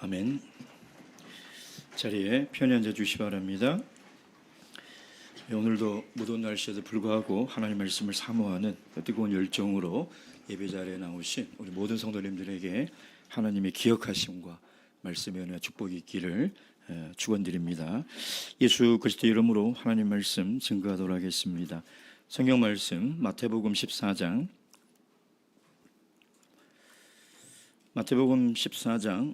아멘. 자리에 편히 앉아 주시 바랍니다. 오늘도 무더운 날씨에도 불구하고 하나님 말씀을 사모하는 뜨거운 열정으로 예배 자리에 나오신 우리 모든 성도님들에게 하나님의 기억하심과 말씀의 은혜와 축복이 있기를 축원드립니다. 예수 그리스도 이름으로 하나님 말씀 증거하도록 하겠습니다. 성경 말씀 마태복음 14장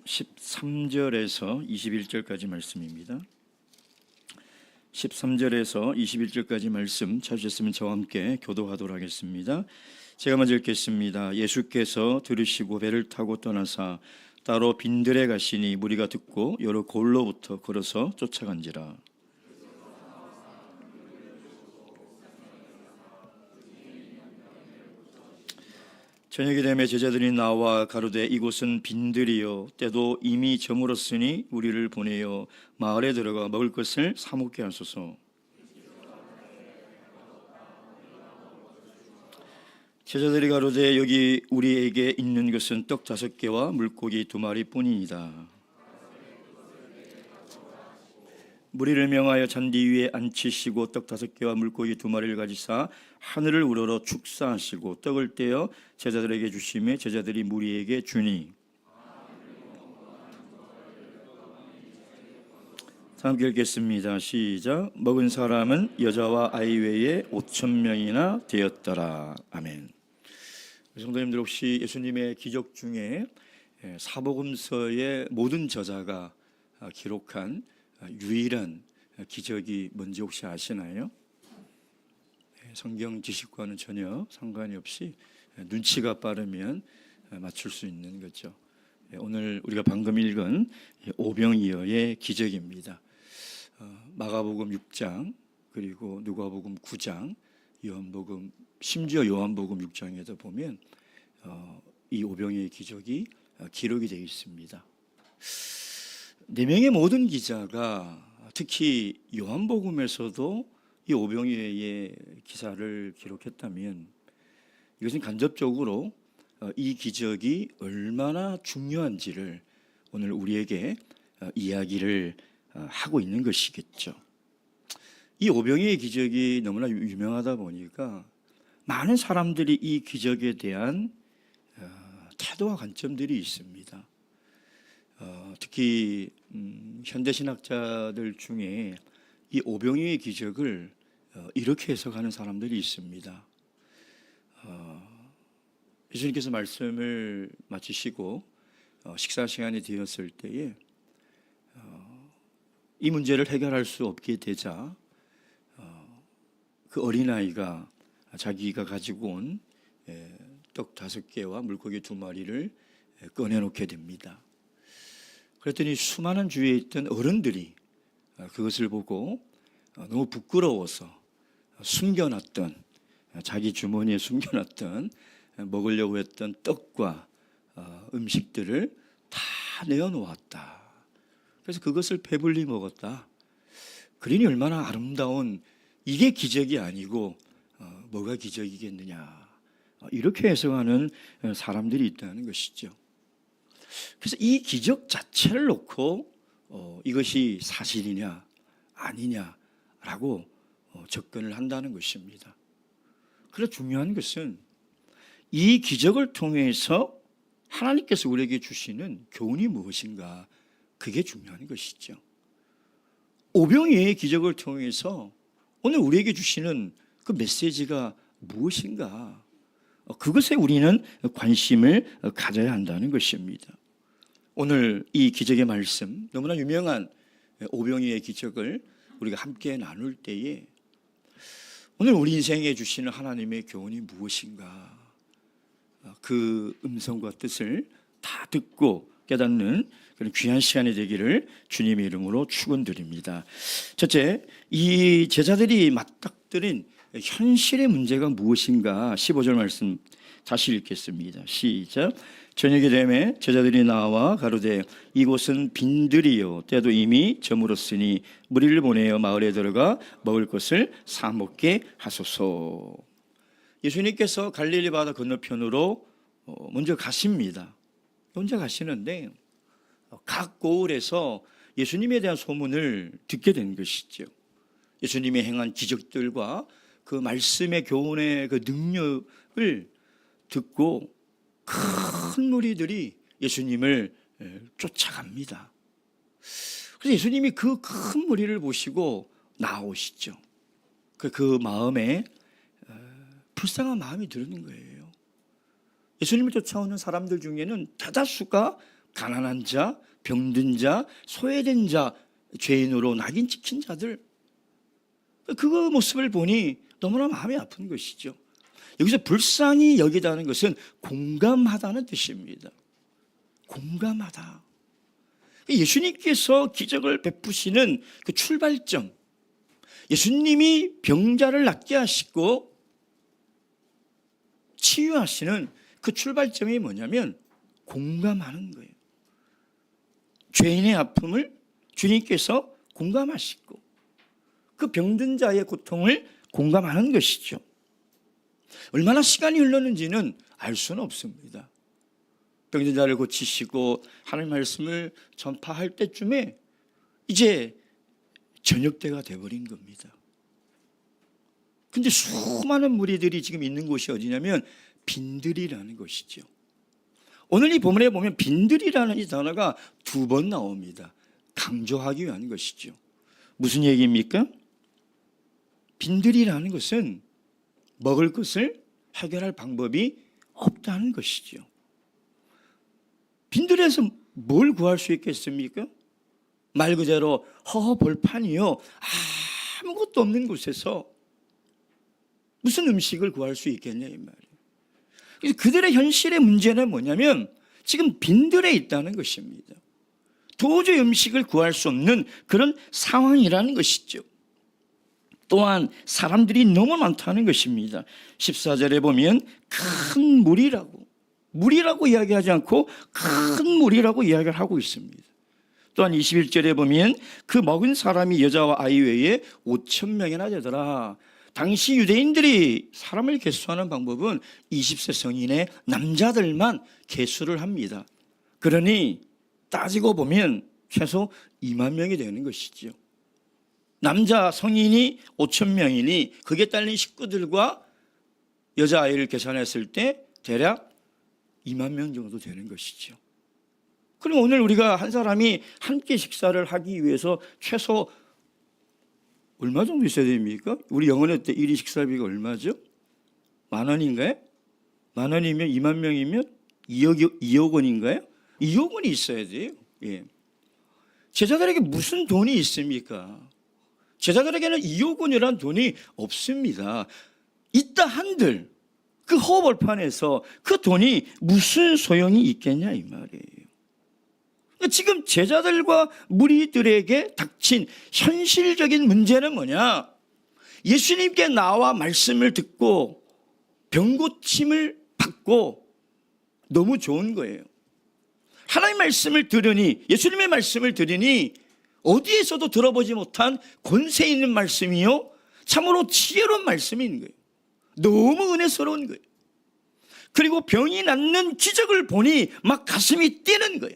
13절에서 21절까지 말씀입니다. 13절에서 21절까지 말씀 찾으셨으면 저와 함께 교도하도록 하겠습니다. 제가 먼저 읽겠습니다. 예수께서 들으시고 배를 타고 떠나사 따로 빈들에 가시니 무리가 듣고 여러 골로부터 걸어서 쫓아간지라. 저녁이 되매 제자들이 나와 가로되 이곳은 빈들이요 때도 이미 저물었으니 우리를 보내어 마을에 들어가 먹을 것을 사 먹게 하소서. 제자들이 가로되 여기 우리에게 있는 것은 떡 5개와 물고기 2마리 뿐이니이다. 무리를 명하여 잔디 위에 앉히시고 떡 5개와 물고기 2마리를 가지사 하늘을 우러러 축사하시고 떡을 떼어 제자들에게 주시매 제자들이 무리에게 주니. 다 함께 읽겠습니다. 시작. 먹은 사람은 여자와 아이 외에 5,000명이나 되었더라. 아멘. 성도님들, 혹시 예수님의 기적 중에 사복음서의 모든 저자가 기록한 유일한 기적이 뭔지 혹시 아시나요? 성경 지식과는 전혀 상관이 없이 눈치가 빠르면 맞출 수 있는 거죠. 오늘 우리가 방금 읽은 오병이어의 기적입니다. 마가복음 6장 그리고 누가복음 9장 요한복음, 심지어 요한복음 6장에도 보면 이 오병이어의 기적이 기록이 되어 있습니다. 4명의 모든 기자가 특히 요한복음에서도 이 오병이어의 기사를 기록했다면 이것은 간접적으로 이 기적이 얼마나 중요한지를 오늘 우리에게 이야기를 하고 있는 것이겠죠. 이 오병이어의 기적이 너무나 유명하다 보니까 많은 사람들이 이 기적에 대한 태도와 관점들이 있습니다. 특히 현대신학자들 중에 이 오병이어의 기적을 이렇게 해석하는 사람들이 있습니다. 예수님께서 말씀을 마치시고 식사 시간이 되었을 때에 이 문제를 해결할 수 없게 되자 그 어린아이가 자기가 가지고 온 떡 5개와 물고기 2마리를 꺼내놓게 됩니다. 그랬더니 수많은 주위에 있던 어른들이 그것을 보고 너무 부끄러워서 숨겨놨던, 자기 주머니에 숨겨놨던 먹으려고 했던 떡과 음식들을 다 내어놓았다. 그래서 그것을 배불리 먹었다. 그러니 얼마나 아름다운, 이게 기적이 아니고 뭐가 기적이겠느냐, 이렇게 해석하는 사람들이 있다는 것이죠. 그래서 이 기적 자체를 놓고 이것이 사실이냐 아니냐라고 접근을 한다는 것입니다. 그래서 중요한 것은 이 기적을 통해서 하나님께서 우리에게 주시는 교훈이 무엇인가, 그게 중요한 것이죠. 오병이어의 기적을 통해서 오늘 우리에게 주시는 그 메시지가 무엇인가, 그것에 우리는 관심을 가져야 한다는 것입니다. 오늘 이 기적의 말씀, 너무나 유명한 오병이어의 기적을 우리가 함께 나눌 때에 오늘 우리 인생에 주시는 하나님의 교훈이 무엇인가, 그 음성과 뜻을 다 듣고 깨닫는 그런 귀한 시간이 되기를 주님의 이름으로 축원드립니다. 첫째, 이 제자들이 맞닥뜨린 현실의 문제가 무엇인가, 15절 말씀 다시 읽겠습니다. 시작. 저녁이 되매 제자들이 나와 가로되 이곳은 빈들이요 때도 이미 저물었으니 무리를 보내어 마을에 들어가 먹을 것을 사 먹게 하소서. 예수님께서 갈릴리 바다 건너편으로 먼저 가십니다. 혼자 가시는데 각 고을에서 예수님에 대한 소문을 듣게 된 것이죠. 예수님이 행한 기적들과 그 말씀의 교훈의 그 능력을 듣고 큰 무리들이 예수님을 쫓아갑니다. 그래서 예수님이 그 큰 무리를 보시고 나오시죠. 그 마음에 불쌍한 마음이 드는 거예요. 예수님을 쫓아오는 사람들 중에는 대다수가 가난한 자, 병든 자, 소외된 자, 죄인으로 낙인 찍힌 자들, 그 모습을 보니 너무나 마음이 아픈 것이죠. 여기서 불쌍히 여기다는 것은 공감하다는 뜻입니다. 공감하다. 예수님께서 기적을 베푸시는 그 출발점, 예수님이 병자를 낫게 하시고 치유하시는 그 출발점이 뭐냐면 공감하는 거예요. 죄인의 아픔을 주님께서 공감하시고 그 병든 자의 고통을 공감하는 것이죠. 얼마나 시간이 흘렀는지는 알 수는 없습니다. 병든 자를 고치시고 하나님 말씀을 전파할 때쯤에 이제 저녁 때가 돼버린 겁니다. 근데 수많은 무리들이 지금 있는 곳이 어디냐면 빈들이라는 것이죠. 오늘 이 본문에 보면 빈들이라는 이 단어가 2번 나옵니다. 강조하기 위한 것이죠. 무슨 얘기입니까? 빈들이라는 것은 먹을 것을 해결할 방법이 없다는 것이죠. 빈들에서 뭘 구할 수 있겠습니까? 말 그대로 허허벌판이요, 아무것도 없는 곳에서 무슨 음식을 구할 수 있겠냐 이 말이에요. 그래서 그들의 현실의 문제는 뭐냐면 지금 빈들에 있다는 것입니다. 도저히 음식을 구할 수 없는 그런 상황이라는 것이죠. 또한 사람들이 너무 많다는 것입니다. 14절에 보면 큰 무리라고 이야기하지 않고 큰 무리라고 이야기를 하고 있습니다. 또한 21절에 보면 그 먹은 사람이 여자와 아이 외에 5,000명이나 되더라. 당시 유대인들이 사람을 계수하는 방법은 20세 성인의 남자들만 계수를 합니다. 그러니 따지고 보면 최소 2만 명이 되는 것이죠. 남자 성인이 5,000명이니 그게 딸린 식구들과 여자아이를 계산했을 때 대략 2만 명 정도 되는 것이죠. 그럼 오늘 우리가 한 사람이 한 끼 식사를 하기 위해서 최소 얼마 정도 있어야 됩니까? 우리 영원회 때 1인 식사비가 얼마죠? 10,000원인가요? 10,000원이면 2만 명이면 2억 원인가요? 2억 원이 있어야 돼요. 예. 제자들에게 무슨 돈이 있습니까? 제자들에게는 2억 원이라는 돈이 없습니다. 있다 한들 그 허벌판에서 그 돈이 무슨 소용이 있겠냐 이 말이에요. 지금 제자들과 무리들에게 닥친 현실적인 문제는 뭐냐? 예수님께 나와 말씀을 듣고 병고침을 받고 너무 좋은 거예요. 하나님의 말씀을 들으니, 예수님의 말씀을 들으니 어디에서도 들어보지 못한 권세 있는 말씀이요, 참으로 지혜로운 말씀인 거예요. 너무 은혜스러운 거예요. 그리고 병이 낫는 기적을 보니 막 가슴이 뛰는 거예요.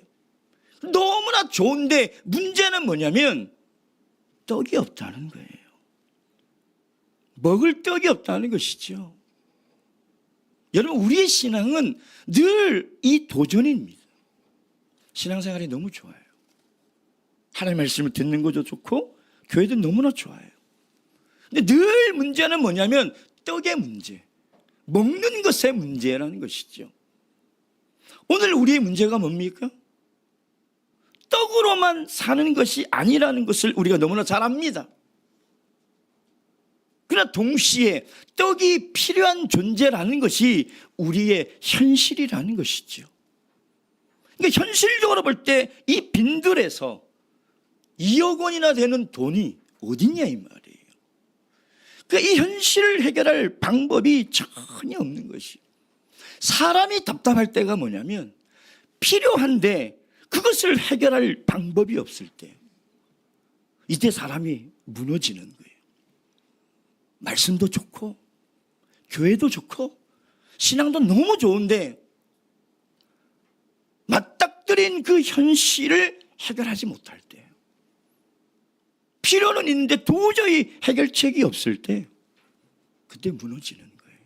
너무나 좋은데 문제는 뭐냐면 떡이 없다는 거예요. 먹을 떡이 없다는 것이죠. 여러분, 우리의 신앙은 늘 이 도전입니다. 신앙생활이 너무 좋아요. 하나님의 말씀을 듣는 것도 좋고 교회도 너무나 좋아요. 근데 늘 문제는 뭐냐면 떡의 문제, 먹는 것의 문제라는 것이죠. 오늘 우리의 문제가 뭡니까? 떡으로만 사는 것이 아니라는 것을 우리가 너무나 잘 압니다. 그러나 동시에 떡이 필요한 존재라는 것이 우리의 현실이라는 것이죠. 그러니까 현실적으로 볼 때 이 빈들에서 2억 원이나 되는 돈이 어디냐 이 말이에요. 그러니까 이 현실을 해결할 방법이 전혀 없는 것이, 사람이 답답할 때가 뭐냐면 필요한데 그것을 해결할 방법이 없을 때, 이때 사람이 무너지는 거예요. 말씀도 좋고 교회도 좋고 신앙도 너무 좋은데 맞닥뜨린 그 현실을 해결하지 못할 때, 필요는 있는데 도저히 해결책이 없을 때, 그때 무너지는 거예요.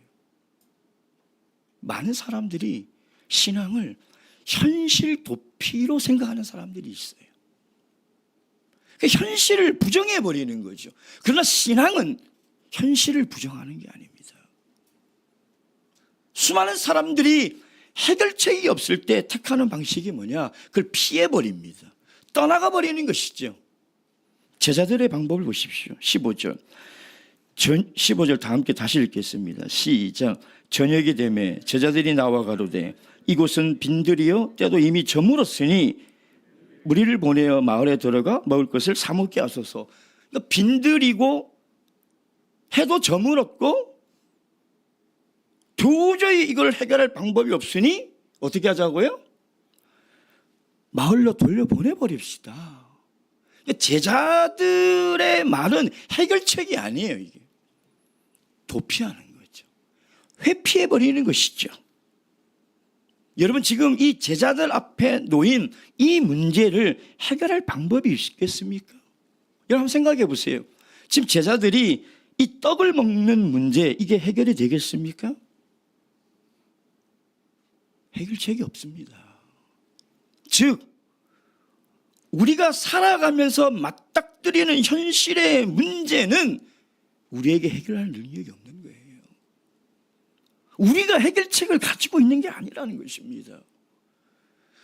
많은 사람들이 신앙을 현실 도피로 생각하는 사람들이 있어요. 현실을 부정해 버리는 거죠. 그러나 신앙은 현실을 부정하는 게 아닙니다. 수많은 사람들이 해결책이 없을 때 택하는 방식이 뭐냐? 그걸 피해 버립니다. 떠나가 버리는 것이죠. 제자들의 방법을 보십시오. 15절 다 함께 다시 읽겠습니다. 시작. 저녁이 되매 제자들이 나와 가로되 이곳은 빈들이요 때도 이미 저물었으니 무리를 보내어 마을에 들어가 먹을 것을 사 먹게 하소서. 그러니까 빈들이고 해도 저물었고 도저히 이걸 해결할 방법이 없으니 어떻게 하자고요? 마을로 돌려보내버립시다. 제자들의 말은 해결책이 아니에요. 이게 도피하는 거죠. 회피해버리는 것이죠. 여러분, 지금 이 제자들 앞에 놓인 이 문제를 해결할 방법이 있겠습니까? 여러분 한번 생각해 보세요. 지금 제자들이 이 떡을 먹는 문제, 이게 해결이 되겠습니까? 해결책이 없습니다. 즉 우리가 살아가면서 맞닥뜨리는 현실의 문제는 우리에게 해결할 능력이 없는 거예요. 우리가 해결책을 가지고 있는 게 아니라는 것입니다.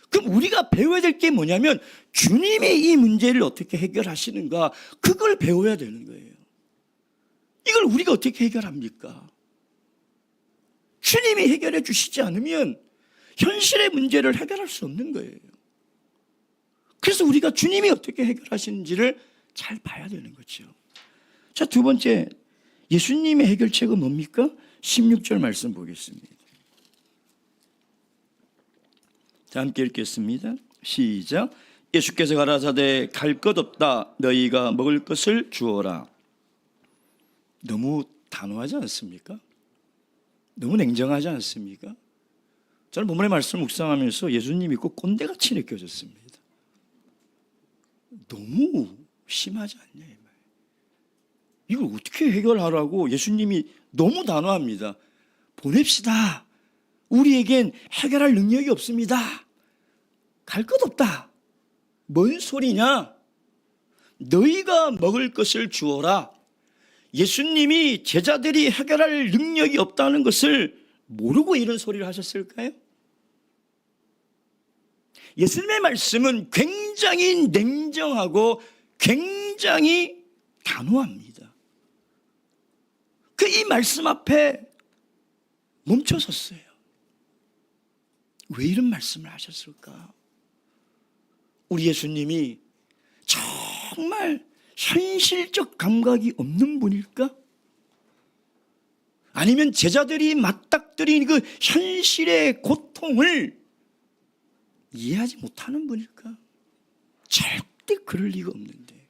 그럼 우리가 배워야 될 게 뭐냐면 주님이 이 문제를 어떻게 해결하시는가, 그걸 배워야 되는 거예요. 이걸 우리가 어떻게 해결합니까? 주님이 해결해 주시지 않으면 현실의 문제를 해결할 수 없는 거예요. 그래서 우리가 주님이 어떻게 해결하시는지를 잘 봐야 되는 거죠. 자, 두 번째, 예수님의 해결책은 뭡니까? 16절 말씀 보겠습니다. 자, 함께 읽겠습니다. 시작. 예수께서 가라사대 갈 것 없다. 너희가 먹을 것을 주어라. 너무 단호하지 않습니까? 너무 냉정하지 않습니까? 저는 본문의 말씀을 묵상하면서 예수님이 꼭 꼰대같이 느껴졌습니다. 너무 심하지 않냐 이 말. 이걸 어떻게 해결하라고 예수님이 너무 단호합니다. 보냅시다. 우리에겐 해결할 능력이 없습니다. 갈 것 없다. 뭔 소리냐? 너희가 먹을 것을 주어라. 예수님이 제자들이 해결할 능력이 없다는 것을 모르고 이런 소리를 하셨을까요? 예수님의 말씀은 굉장히 냉정하고 굉장히 단호합니다. 그 이 말씀 앞에 멈춰섰어요. 왜 이런 말씀을 하셨을까? 우리 예수님이 정말 현실적 감각이 없는 분일까? 아니면 제자들이 맞닥뜨린 그 현실의 고통을 이해하지 못하는 분일까? 절대 그럴 리가 없는데.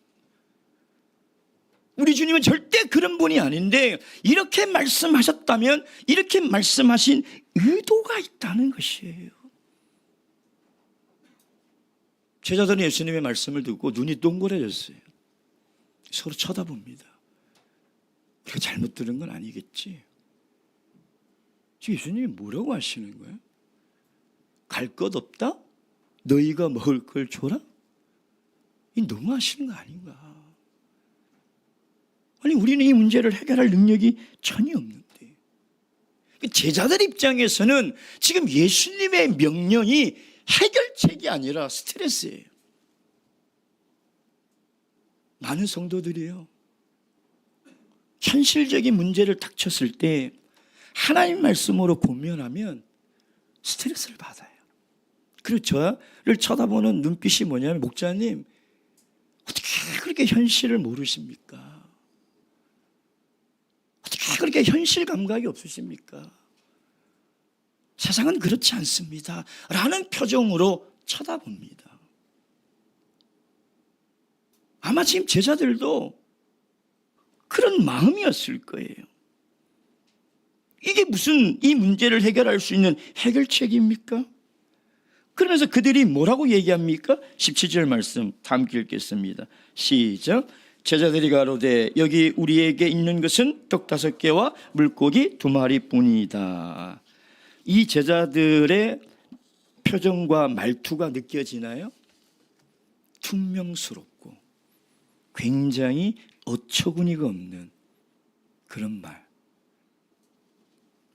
우리 주님은 절대 그런 분이 아닌데 이렇게 말씀하셨다면 이렇게 말씀하신 의도가 있다는 것이에요. 제자들은 예수님의 말씀을 듣고 눈이 동그래졌어요. 서로 쳐다봅니다. 우리가 잘못 들은 건 아니겠지? 지금 예수님이 뭐라고 하시는 거예요? 갈 것 없다? 너희가 먹을 걸 줘라? 이 너무 하시는 거 아닌가? 아니, 우리는 이 문제를 해결할 능력이 전혀 없는데. 제자들 입장에서는 지금 예수님의 명령이 해결책이 아니라 스트레스예요. 많은 성도들이요, 현실적인 문제를 닥쳤을 때 하나님 말씀으로 고면하면 스트레스를 받아요. 그리고 저를 쳐다보는 눈빛이 뭐냐면, 목자님 어떻게 그렇게 현실을 모르십니까? 어떻게 그렇게 현실 감각이 없으십니까? 세상은 그렇지 않습니다 라는 표정으로 쳐다봅니다. 아마 지금 제자들도 그런 마음이었을 거예요. 이게 무슨 이 문제를 해결할 수 있는 해결책입니까? 그러면서 그들이 뭐라고 얘기합니까? 17절 말씀 다 함께 읽겠습니다. 시작. 제자들이 가로되 여기 우리에게 있는 것은 떡 5개와 물고기 2마리뿐이다. 이 제자들의 표정과 말투가 느껴지나요? 퉁명스럽고 굉장히 어처구니가 없는 그런 말.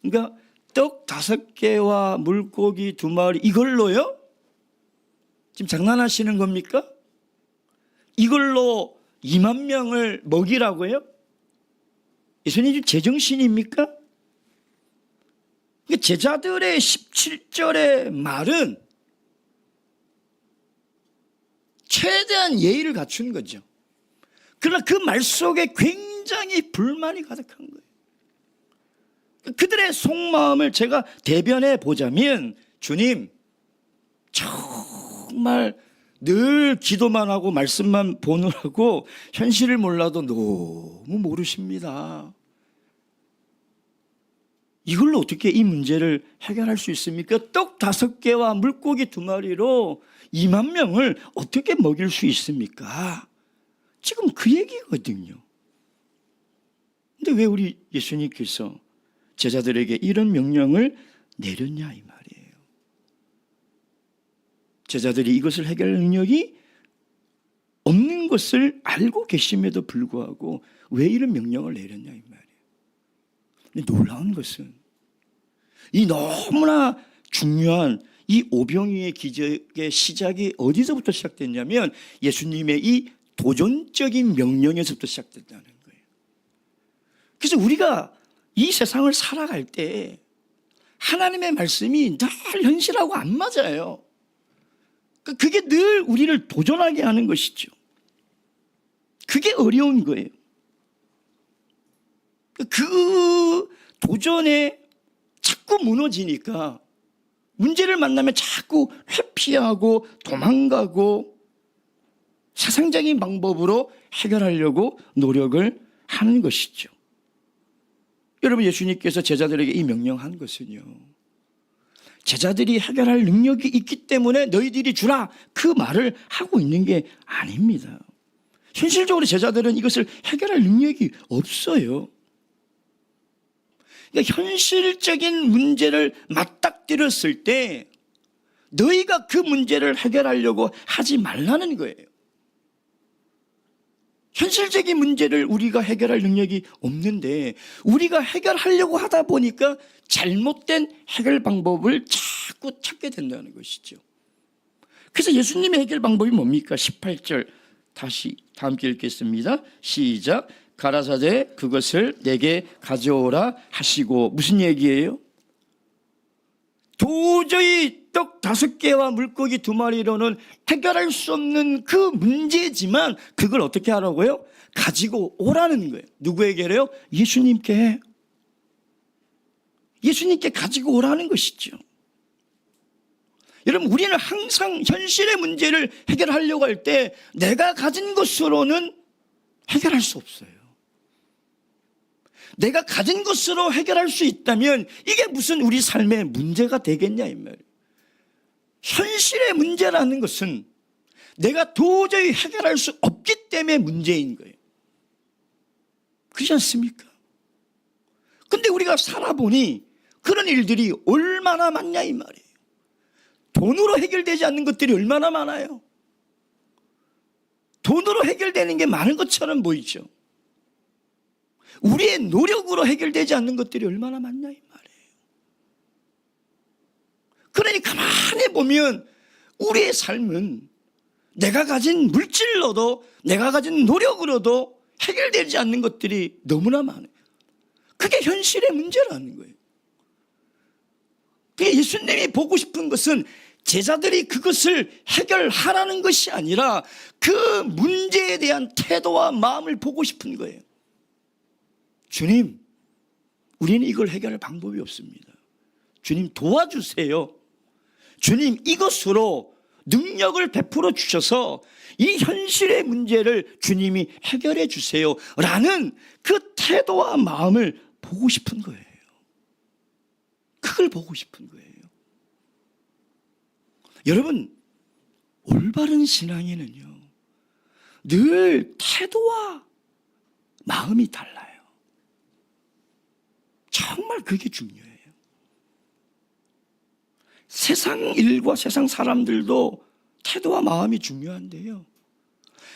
그러니까 떡 5개와 물고기 2마리 이걸로요? 지금 장난하시는 겁니까? 이걸로 2만 명을 먹이라고요? 예수님 제정신입니까? 제자들의 17절의 말은 최대한 예의를 갖춘 거죠. 그러나 그 말 속에 굉장히 불만이 가득한 거예요. 그들의 속마음을 제가 대변해 보자면, 주님, 정말 늘 기도만 하고 말씀만 보느라고 현실을 몰라도 너무 모르십니다. 이걸로 어떻게 이 문제를 해결할 수 있습니까? 떡 5개와 물고기 2마리로 2만 명을 어떻게 먹일 수 있습니까? 지금 그 얘기거든요. 근데 왜 우리 예수님께서 제자들에게 이런 명령을 내렸냐 이 말이에요. 제자들이 이것을 해결할 능력이 없는 것을 알고 계심에도 불구하고 왜 이런 명령을 내렸냐 이 말이에요. 근데 놀라운 것은 이 너무나 중요한 이 오병이의 기적의 시작이 어디서부터 시작됐냐면 예수님의 이 도전적인 명령에서부터 시작됐다는 거예요. 그래서 우리가 이 세상을 살아갈 때 하나님의 말씀이 늘 현실하고 안 맞아요. 그게 늘 우리를 도전하게 하는 것이죠. 그게 어려운 거예요. 그 도전에 자꾸 무너지니까 문제를 만나면 자꾸 회피하고 도망가고 세상적인 방법으로 해결하려고 노력을 하는 것이죠. 여러분, 예수님께서 제자들에게 이 명령한 것은요, 제자들이 해결할 능력이 있기 때문에 너희들이 주라 그 말을 하고 있는 게 아닙니다. 현실적으로 제자들은 이것을 해결할 능력이 없어요. 그러니까 현실적인 문제를 맞닥뜨렸을 때 너희가 그 문제를 해결하려고 하지 말라는 거예요. 현실적인 문제를 우리가 해결할 능력이 없는데 우리가 해결하려고 하다 보니까 잘못된 해결 방법을 자꾸 찾게 된다는 것이죠. 그래서 예수님의 해결 방법이 뭡니까? 18절 다시 다 함께 읽겠습니다. 시작. 가라사대 그것을 내게 가져오라 하시고. 무슨 얘기예요? 도저히 떡 5개와 물고기 2마리로는 해결할 수 없는 그 문제지만 그걸 어떻게 하라고요? 가지고 오라는 거예요. 누구에게요? 예수님께. 예수님께 가지고 오라는 것이죠. 여러분, 우리는 항상 현실의 문제를 해결하려고 할 때 내가 가진 것으로는 해결할 수 없어요. 내가 가진 것으로 해결할 수 있다면 이게 무슨 우리 삶의 문제가 되겠냐 이 말이에요. 현실의 문제라는 것은 내가 도저히 해결할 수 없기 때문에 문제인 거예요. 그렇지 않습니까? 근데 우리가 살아보니 그런 일들이 얼마나 많냐 이 말이에요. 돈으로 해결되지 않는 것들이 얼마나 많아요. 돈으로 해결되는 게 많은 것처럼 보이죠. 우리의 노력으로 해결되지 않는 것들이 얼마나 많냐 이 말이에요. 그러니 가만히 보면 우리의 삶은 내가 가진 물질로도 내가 가진 노력으로도 해결되지 않는 것들이 너무나 많아요. 그게 현실의 문제라는 거예요. 예수님이 보고 싶은 것은 제자들이 그것을 해결하라는 것이 아니라 그 문제에 대한 태도와 마음을 보고 싶은 거예요. 주님, 우리는 이걸 해결할 방법이 없습니다. 주님 도와주세요. 주님 이것으로 능력을 베풀어 주셔서 이 현실의 문제를 주님이 해결해 주세요 라는 그 태도와 마음을 보고 싶은 거예요. 그걸 보고 싶은 거예요. 여러분, 올바른 신앙에는요, 늘 태도와 마음이 달라요. 정말 그게 중요해요. 세상 일과 세상 사람들도 태도와 마음이 중요한데요,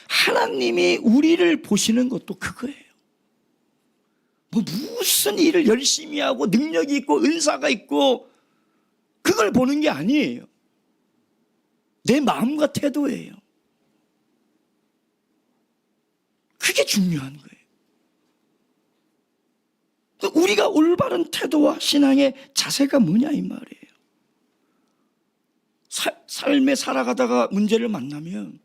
하나님이 우리를 보시는 것도 그거예요. 뭐 무슨 일을 열심히 하고 능력이 있고 은사가 있고 그걸 보는 게 아니에요. 내 마음과 태도예요. 그게 중요한 거예요. 우리가 올바른 태도와 신앙의 자세가 뭐냐 이 말이에요. 삶에 살아가다가 문제를 만나면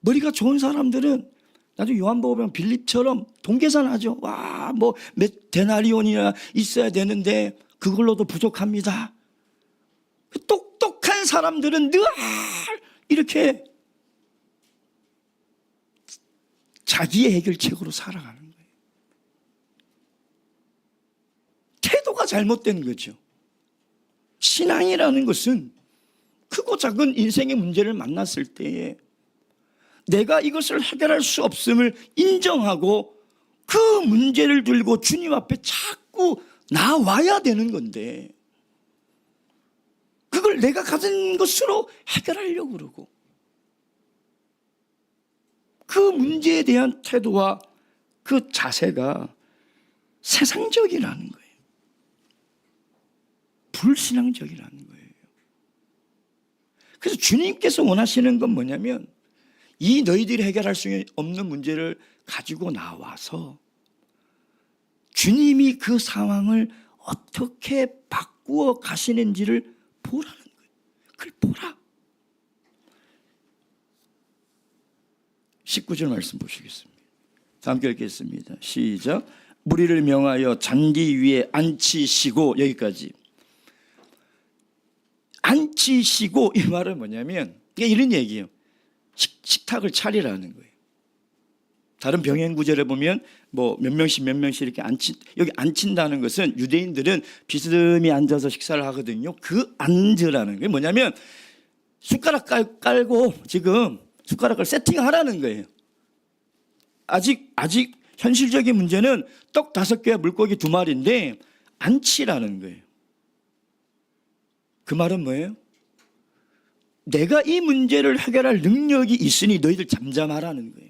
머리가 좋은 사람들은 나중에 요한복음 빌립처럼 돈계산하죠. 와, 뭐 몇 데나리온이나 있어야 되는데 그걸로도 부족합니다. 똑똑한 사람들은 늘 이렇게 자기의 해결책으로 살아가는 거예요. 태도가 잘못된 거죠. 신앙이라는 것은 크고 작은 인생의 문제를 만났을 때에 내가 이것을 해결할 수 없음을 인정하고 그 문제를 들고 주님 앞에 자꾸 나와야 되는 건데, 그걸 내가 가진 것으로 해결하려고 그러고, 그 문제에 대한 태도와 그 자세가 세상적이라는 거예요. 불신앙적이라는 거예요. 그래서 주님께서 원하시는 건 뭐냐면, 이 너희들이 해결할 수 없는 문제를 가지고 나와서 주님이 그 상황을 어떻게 바꾸어 가시는지를 보라는 거예요. 그걸 보라. 19절 말씀 보시겠습니다. 함께 읽겠습니다. 시작. 무리를 명하여 잔디 위에 앉히시고, 여기까지. 앉히시고 이 말은 뭐냐면 이런 얘기예요. 식탁을 차리라는 거예요. 다른 병행 구절에 보면 뭐 몇 명씩 이렇게 여기 앉힌다는 것은 유대인들은 비스듬히 앉아서 식사를 하거든요. 그 앉으라는 게 뭐냐면 숟가락 깔고 지금 숟가락을 세팅하라는 거예요. 아직 현실적인 문제는 떡 5개와 물고기 2마리인데 앉히라는 거예요. 그 말은 뭐예요? 내가 이 문제를 해결할 능력이 있으니 너희들 잠잠하라는 거예요.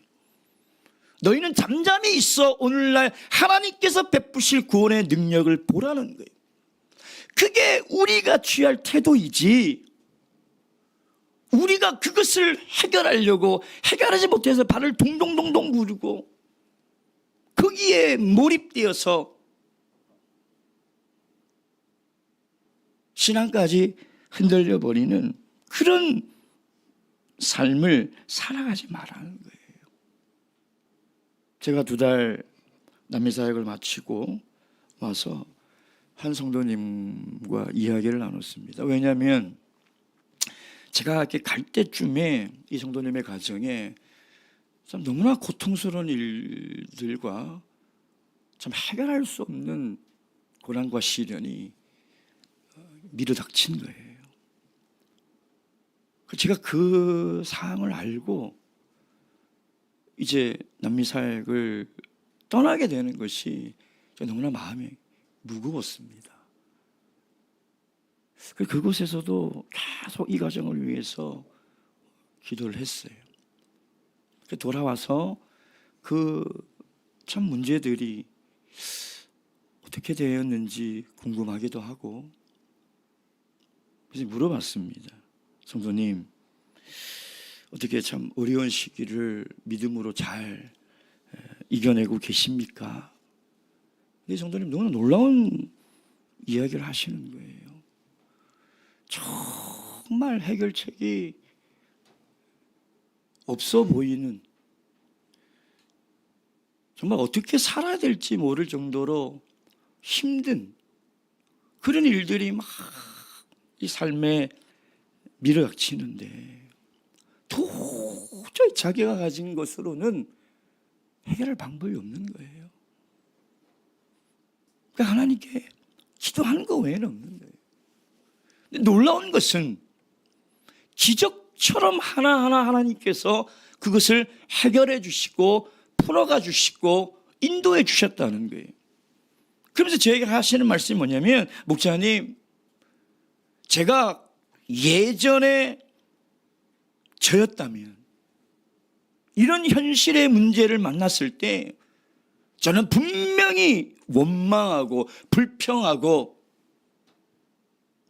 너희는 잠잠히 있어 오늘날 하나님께서 베푸실 구원의 능력을 보라는 거예요. 그게 우리가 취할 태도이지, 우리가 그것을 해결하려고 해결하지 못해서 발을 동동동동 구르고 거기에 몰입되어서 신앙까지 흔들려 버리는 그런 삶을 살아가지 말라는 거예요. 제가 2달 남미 사역을 마치고 와서 한 성도님과 이야기를 나눴습니다. 왜냐하면 제가 이렇게 갈 때쯤에 이 성도님의 가정에 참 너무나 고통스러운 일들과 참 해결할 수 없는 고난과 시련이 밀어닥친 거예요. 제가 그 사항을 알고 이제 남미 사역을 떠나게 되는 것이 너무나 마음이 무거웠습니다. 그곳에서도 계속 이 가정을 위해서 기도를 했어요. 돌아와서 그 참 문제들이 어떻게 되었는지 궁금하기도 하고, 그래서 물어봤습니다. 성도님, 어떻게 참 어려운 시기를 믿음으로 잘 이겨내고 계십니까? 근데 성도님 너무나 놀라운 이야기를 하시는 거예요. 정말 해결책이 없어 보이는, 정말 어떻게 살아야 될지 모를 정도로 힘든 그런 일들이 막 이 삶에 밀어닥치는데 도저히 자기가 가진 것으로는 해결할 방법이 없는 거예요. 그러니까 하나님께 기도하는 거 외에는 없는 거예요. 근데 놀라운 것은 기적처럼 하나하나 하나님께서 그것을 해결해 주시고 풀어가 주시고 인도해 주셨다는 거예요. 그러면서 저에게 하시는 말씀이 뭐냐면, 목사님, 제가 예전에 저였다면 이런 현실의 문제를 만났을 때 저는 분명히 원망하고 불평하고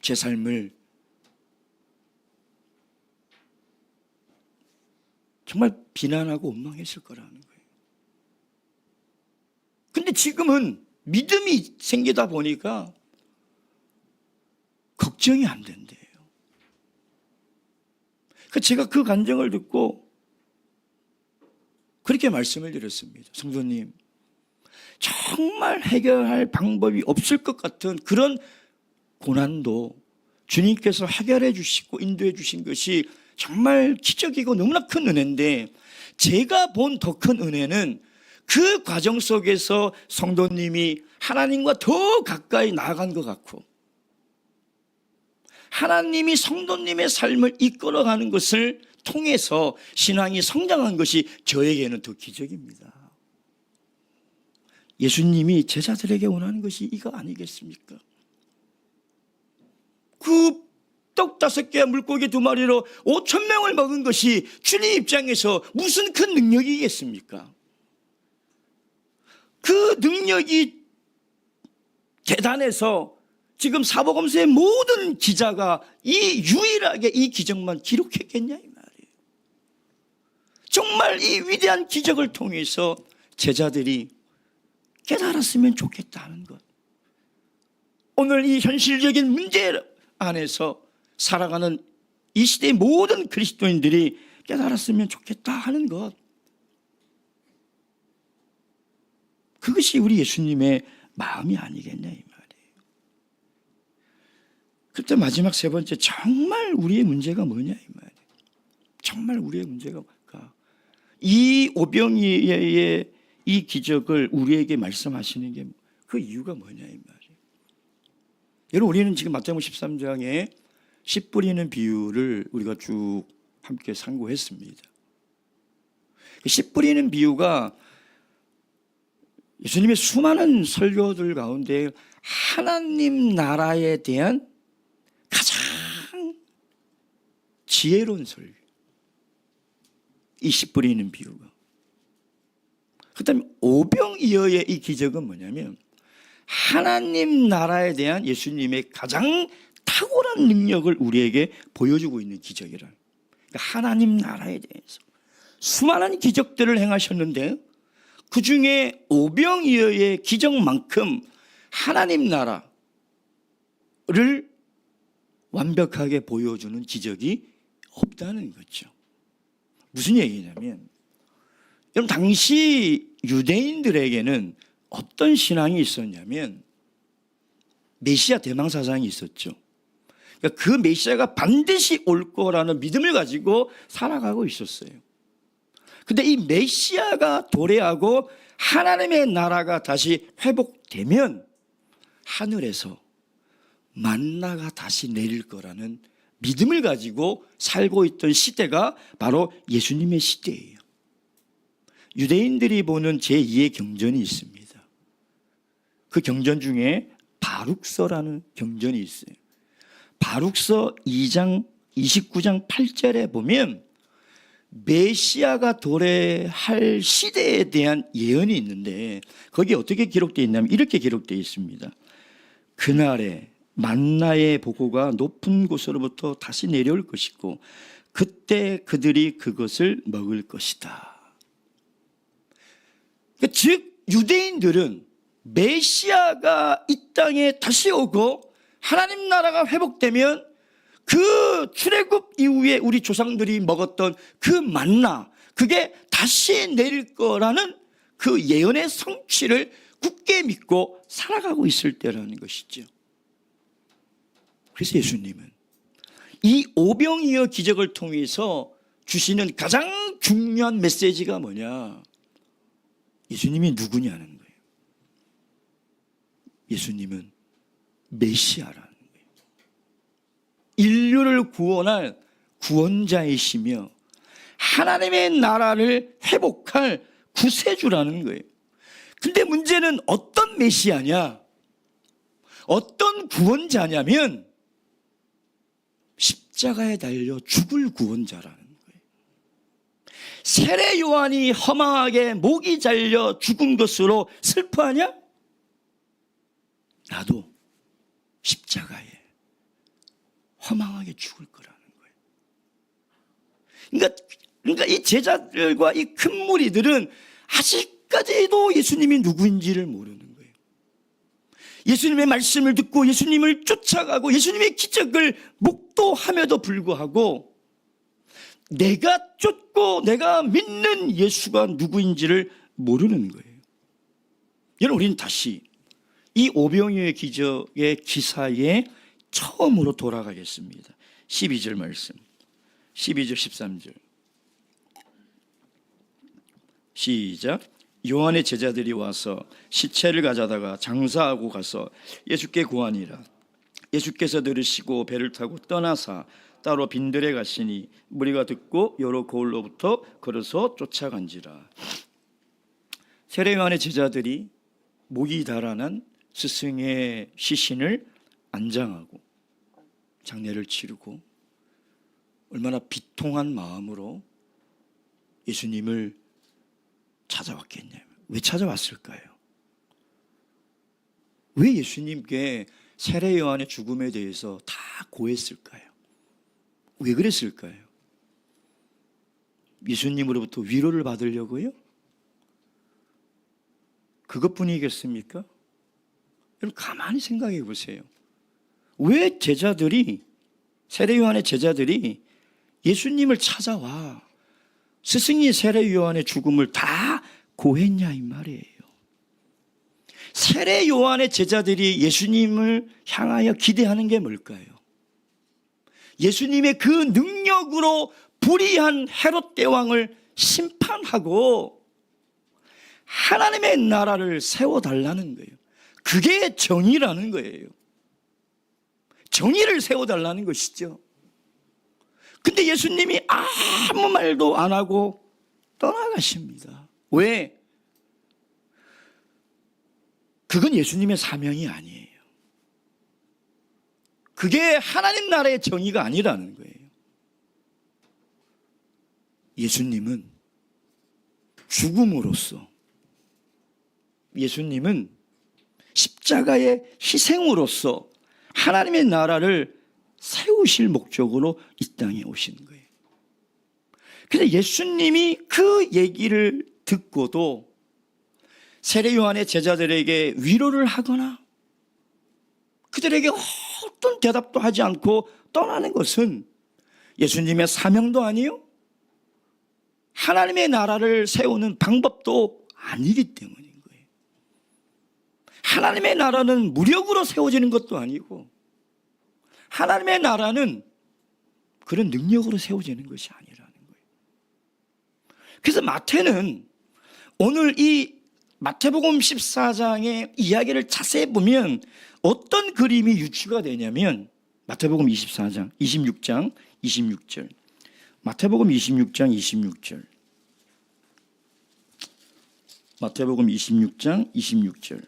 제 삶을 정말 비난하고 원망했을 거라는 거예요. 근데 지금은 믿음이 생기다 보니까 걱정이 안 된대요. 제가 그 간증을 듣고 그렇게 말씀을 드렸습니다. 성도님, 정말 해결할 방법이 없을 것 같은 그런 고난도 주님께서 해결해 주시고 인도해 주신 것이 정말 기적이고 너무나 큰 은혜인데, 제가 본 더 큰 은혜는 그 과정 속에서 성도님이 하나님과 더 가까이 나아간 것 같고, 하나님이 성도님의 삶을 이끌어가는 것을 통해서 신앙이 성장한 것이 저에게는 더 기적입니다. 예수님이 제자들에게 원하는 것이 이거 아니겠습니까? 그 떡 5개와 물고기 2마리로 5,000명을 먹은 것이 주님 입장에서 무슨 큰 능력이겠습니까? 그 능력이 대단해서 지금 사복음서의 모든 기자가 유일하게 이 기적만 기록했겠냐 이 말이에요. 정말 이 위대한 기적을 통해서 제자들이 깨달았으면 좋겠다는 것, 오늘 이 현실적인 문제 안에서 살아가는 이 시대의 모든 그리스도인들이 깨달았으면 좋겠다 하는 것, 그것이 우리 예수님의 마음이 아니겠냐 이 말이에요. 그때 마지막 세 번째, 정말 우리의 문제가 뭐냐 이 말이에요. 정말 우리의 문제가 뭘까? 이 오병이어의 이 기적을 우리에게 말씀하시는 게 그 이유가 뭐냐 이 말이에요. 여러분, 우리는 지금 마태복음 13장에 씨 뿌리는 비유를 우리가 쭉 함께 상고했습니다. 씨 뿌리는 비유가 예수님의 수많은 설교들 가운데 하나님 나라에 대한 가장 지혜로운 설교, 이 씨 뿌리는 비유가. 그 다음에 오병이어의 이 기적은 뭐냐면 하나님 나라에 대한 예수님의 가장 탁월한 능력을 우리에게 보여주고 있는 기적이라. 그러니까 하나님 나라에 대해서 수많은 기적들을 행하셨는데 그 중에 오병이어의 기적만큼 하나님 나라를 완벽하게 보여주는 기적이 없다는 거죠. 무슨 얘기냐면, 여러분, 당시 유대인들에게는 어떤 신앙이 있었냐면 메시아 대망사장이 있었죠. 그러니까 그 메시아가 반드시 올 거라는 믿음을 가지고 살아가고 있었어요. 근데 이 메시아가 도래하고 하나님의 나라가 다시 회복되면 하늘에서 만나가 다시 내릴 거라는 믿음을 가지고 살고 있던 시대가 바로 예수님의 시대예요. 유대인들이 보는 제2의 경전이 있습니다. 그 경전 중에 바룩서라는 경전이 있어요. 바룩서 2장 29장 8절에 보면 메시아가 도래할 시대에 대한 예언이 있는데, 거기에 어떻게 기록되어 있냐면 이렇게 기록되어 있습니다. 그날에 만나의 보고가 높은 곳으로부터 다시 내려올 것이고 그때 그들이 그것을 먹을 것이다. 그러니까 즉 유대인들은 메시아가 이 땅에 다시 오고 하나님 나라가 회복되면 그 출애굽 이후에 우리 조상들이 먹었던 그 만나, 그게 다시 내릴 거라는 그 예언의 성취를 굳게 믿고 살아가고 있을 때라는 것이죠. 그래서 예수님은 이 오병이어 기적을 통해서 주시는 가장 중요한 메시지가 뭐냐? 예수님이 누구냐는 거예요. 예수님은 메시아라는 거예요. 인류를 구원할 구원자이시며 하나님의 나라를 회복할 구세주라는 거예요. 근데 문제는 어떤 메시아냐, 어떤 구원자냐면 십자가에 달려 죽을 구원자라는 거예요. 세례 요한이 허망하게 목이 잘려 죽은 것으로 슬퍼하냐? 나도 십자가에 허망하게 죽을 거라는 거예요. 그러니까 이 제자들과 이 큰 무리들은 아직까지도 예수님이 누구인지를 모르는 거예요. 예수님의 말씀을 듣고 예수님을 쫓아가고 예수님의 기적을 목도함에도 불구하고 내가 쫓고 내가 믿는 예수가 누구인지를 모르는 거예요. 여러분, 우리는 다시 이 오병이어의 기적의 기사에 처음으로 돌아가겠습니다. 12절 말씀, 12절 13절 시작. 요한의 제자들이 와서 시체를 가져다가 장사하고 가서 예수께 구하니라. 예수께서 들으시고 배를 타고 떠나사 따로 빈들에 가시니 무리가 듣고 여러 거울로부터 걸어서 쫓아간지라. 세례 요한의 제자들이 목이 달아난 스승의 시신을 안장하고 장례를 치르고 얼마나 비통한 마음으로 예수님을 찾아왔겠냐면, 왜 찾아왔을까요? 왜 예수님께 세례 요한의 죽음에 대해서 다 고했을까요? 왜 그랬을까요? 예수님으로부터 위로를 받으려고요? 그것뿐이겠습니까? 여러분, 가만히 생각해 보세요. 왜 제자들이, 세례 요한의 제자들이 예수님을 찾아와 스승이 세례 요한의 죽음을 다 고했냐 이 말이에요. 세례 요한의 제자들이 예수님을 향하여 기대하는 게 뭘까요? 예수님의 그 능력으로 불의한 헤롯 대왕을 심판하고 하나님의 나라를 세워달라는 거예요. 그게 정의라는 거예요. 정의를 세워달라는 것이죠. 근데 예수님이 아무 말도 안 하고 떠나가십니다. 왜? 그건 예수님의 사명이 아니에요. 그게 하나님 나라의 정의가 아니라는 거예요. 예수님은 죽음으로써, 예수님은 십자가의 희생으로서 하나님의 나라를 세우실 목적으로 이 땅에 오신 거예요. 그래서 예수님이 그 얘기를 듣고도 세례 요한의 제자들에게 위로를 하거나 그들에게 어떤 대답도 하지 않고 떠나는 것은 예수님의 사명도 아니요, 하나님의 나라를 세우는 방법도 아니기 때문인 거예요. 하나님의 나라는 무력으로 세워지는 것도 아니고 하나님의 나라는 그런 능력으로 세워지는 것이 아니라는 거예요. 그래서 마태는 오늘 이 마태복음 14장의 이야기를 자세히 보면 어떤 그림이 유추가 되냐면 마태복음 24장 26장 26절, 마태복음 26장 26절, 마태복음 26장 26절.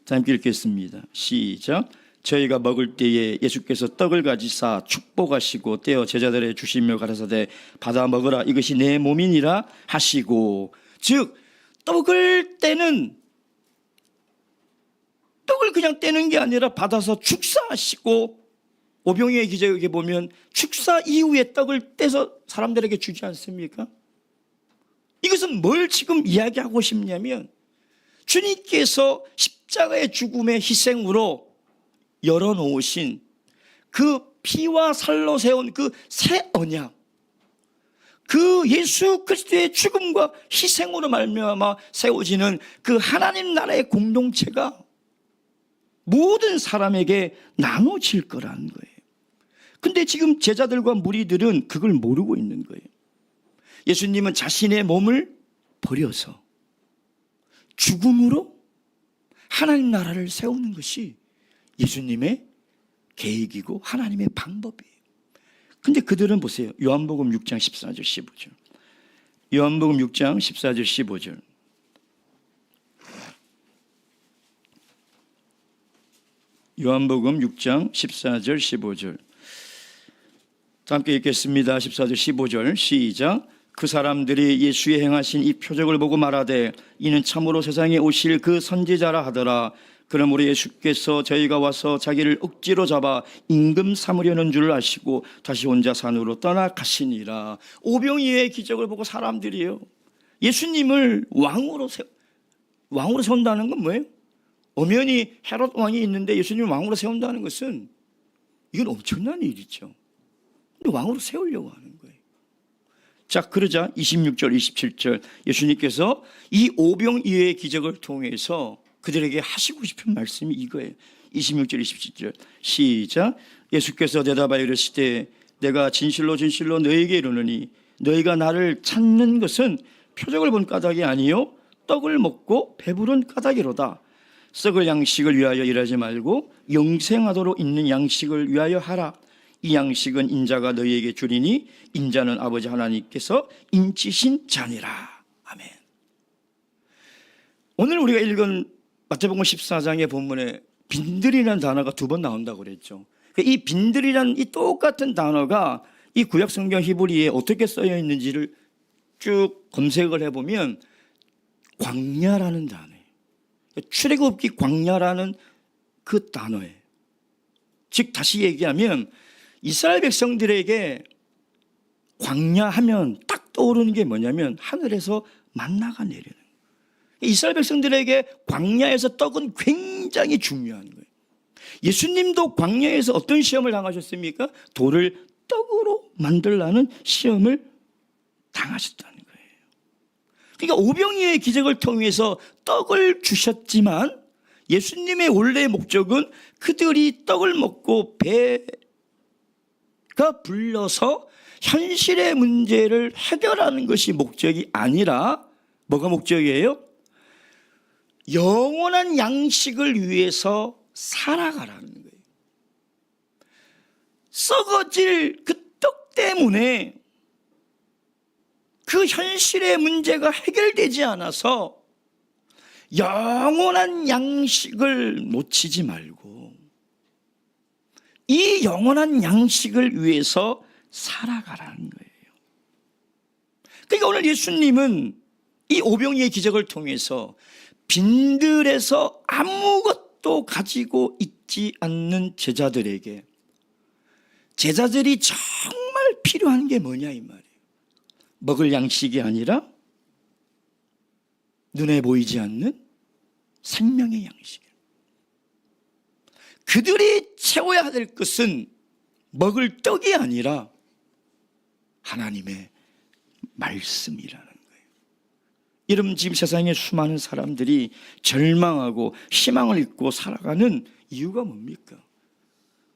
다 함께 읽겠습니다. 시작. 저희가 먹을 때에 예수께서 떡을 가지사 축복하시고 떼어 제자들의 주시며 가라사대 받아 먹으라, 이것이 내 몸이니라 하시고. 즉 떡을 떼는, 떡을 그냥 떼는 게 아니라 받아서 축사하시고, 오병이어의 기적에 보면 축사 이후에 떡을 떼서 사람들에게 주지 않습니까? 이것은 뭘 지금 이야기하고 싶냐면 주님께서 십자가의 죽음의 희생으로 열어놓으신 그 피와 살로 세운 그 새 언약, 그 예수 그리스도의 죽음과 희생으로 말미암아 세워지는 그 하나님 나라의 공동체가 모든 사람에게 나눠질 거라는 거예요. 근데 지금 제자들과 무리들은 그걸 모르고 있는 거예요. 예수님은 자신의 몸을 버려서 죽음으로 하나님 나라를 세우는 것이 예수님의 계획이고 하나님의 방법이에요. 근데 그들은 보세요. 요한복음 6장 14절 15절. 요한복음 6장 14절 15절. 요한복음 6장 14절 15절. 다 함께 읽겠습니다. 14절 15절 시작. 그 사람들이 예수의 행하신 이 표적을 보고 말하되 이는 참으로 세상에 오실 그 선지자라 하더라. 그러므로 예수께서 저희가 와서 자기를 억지로 잡아 임금 삼으려는 줄 아시고 다시 혼자 산으로 떠나가시니라. 오병이어의 기적을 보고 사람들이요, 예수님을 왕으로 세운다는 건 뭐예요? 엄연히 헤롯 왕이 있는데 예수님을 왕으로 세운다는 것은 이건 엄청난 일이죠. 근데 왕으로 세우려고 하는 거예요. 자, 그러자 26절 27절 예수님께서 이 오병이어의 기적을 통해서 그들에게 하시고 싶은 말씀이 이거예요. 26절 27절 시작. 예수께서 대답하여 이르시되 내가 진실로 진실로 너희에게 이르노니 너희가 나를 찾는 것은 표적을 본 까닭이 아니요 떡을 먹고 배부른 까닭이로다. 썩을 양식을 위하여 일하지 말고 영생하도록 있는 양식을 위하여 하라. 이 양식은 인자가 너희에게 주리니 인자는 아버지 하나님께서 인치신 자니라. 아멘. 오늘 우리가 읽은 마태복음 14장의 본문에 빈들이라는 단어가 2번 나온다고 그랬죠. 이 빈들이라는 이 똑같은 단어가 이 구약 성경 히브리에 어떻게 쓰여 있는지를 쭉 검색을 해보면 광야라는 단어예요. 출애굽기 광야라는 그 단어예요. 즉 다시 얘기하면 이스라엘 백성들에게 광야하면 딱 떠오르는 게 뭐냐면 하늘에서 만나가 내리는 거예요. 이스라엘 백성들에게 광야에서 떡은 굉장히 중요한 거예요. 예수님도 광야에서 어떤 시험을 당하셨습니까? 돌을 떡으로 만들라는 시험을 당하셨다는 거예요. 그러니까 오병이어의 기적을 통해서 떡을 주셨지만 예수님의 원래의 목적은 그들이 떡을 먹고 배가 불러서 현실의 문제를 해결하는 것이 목적이 아니라 뭐가 목적이에요? 영원한 양식을 위해서 살아가라는 거예요. 썩어질 그 떡 때문에 그 현실의 문제가 해결되지 않아서 영원한 양식을 놓치지 말고 이 영원한 양식을 위해서 살아가라는 거예요. 그러니까 오늘 예수님은 이 오병이어의 기적을 통해서 빈들에서 아무것도 가지고 있지 않는 제자들에게 제자들이 정말 필요한 게 뭐냐 이 말이에요. 먹을 양식이 아니라 눈에 보이지 않는 생명의 양식. 그들이 채워야 될 것은 먹을 떡이 아니라 하나님의 말씀이라는 거예요. 여러분, 지금 세상에 수많은 사람들이 절망하고 희망을 잃고 살아가는 이유가 뭡니까?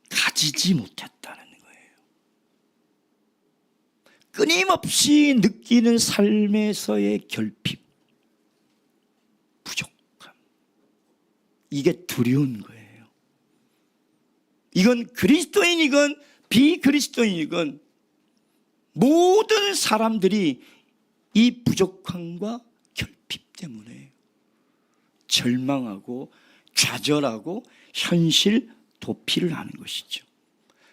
가지지 못했다는 거예요. 끊임없이 느끼는 삶에서의 결핍, 부족함, 이게 두려운 거예요. 이건 그리스도인이건 비그리스도인이건 모든 사람들이 이 부족함과 결핍 때문에 절망하고 좌절하고 현실 도피를 하는 것이죠.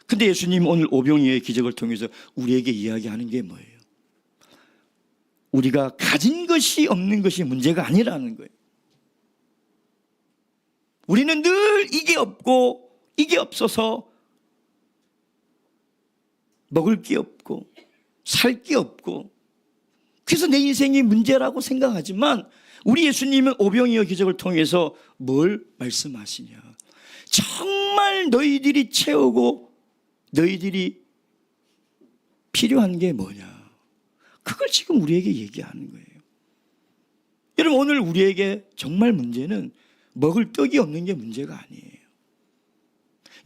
근데 예수님 오늘 오병이어의 기적을 통해서 우리에게 이야기하는 게 뭐예요? 우리가 가진 것이 없는 것이 문제가 아니라는 거예요. 우리는 늘 이게 없고 이게 없어서 먹을 게 없고 살 게 없고 그래서 내 인생이 문제라고 생각하지만 우리 예수님은 오병이어 기적을 통해서 뭘 말씀하시냐? 정말 너희들이 채우고 너희들이 필요한 게 뭐냐? 그걸 지금 우리에게 얘기하는 거예요. 여러분, 오늘 우리에게 정말 문제는 먹을 떡이 없는 게 문제가 아니에요.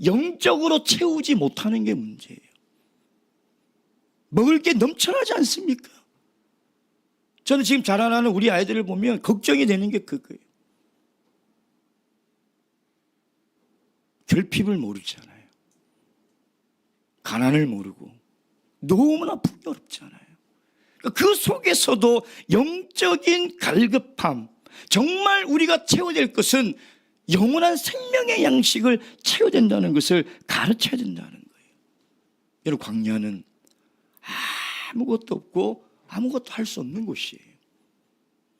영적으로 채우지 못하는 게 문제예요. 먹을 게 넘쳐나지 않습니까? 저는 지금 자라나는 우리 아이들을 보면 걱정이 되는 게 그거예요. 결핍을 모르잖아요. 가난을 모르고 너무나 풍요롭잖아요. 그 속에서도 영적인 갈급함, 정말 우리가 채워야 될 것은 영원한 생명의 양식을 채워야 된다는 것을 가르쳐야 된다는 거예요. 여러분, 광야는 아무것도 없고 아무것도 할 수 없는 곳이에요.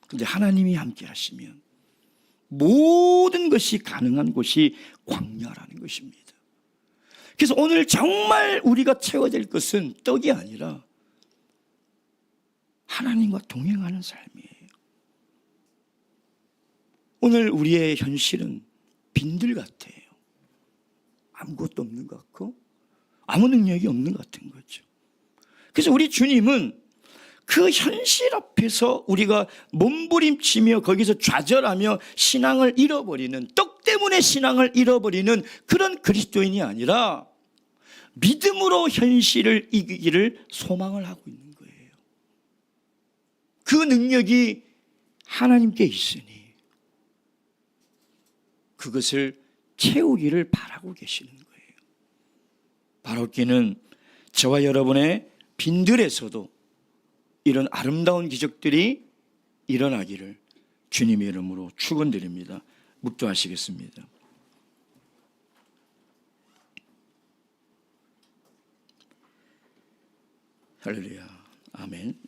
그런데 하나님이 함께 하시면 모든 것이 가능한 곳이 광야라는 것입니다. 그래서 오늘 정말 우리가 채워야 될 것은 떡이 아니라 하나님과 동행하는 삶이에요. 오늘 우리의 현실은 빈들 같아요. 아무것도 없는 것 같고 아무 능력이 없는 것 같은 거죠. 그래서 우리 주님은 그 현실 앞에서 우리가 몸부림치며 거기서 좌절하며 신앙을 잃어버리는, 떡 때문에 신앙을 잃어버리는 그런 그리스도인이 아니라 믿음으로 현실을 이기기를 소망을 하고 있는 거예요. 그 능력이 하나님께 있으니 그것을 채우기를 바라고 계시는 거예요. 바라기는 저와 여러분의 빈들에서도 이런 아름다운 기적들이 일어나기를 주님의 이름으로 축원드립니다. 묵도하시겠습니다. 할렐루야. 아멘.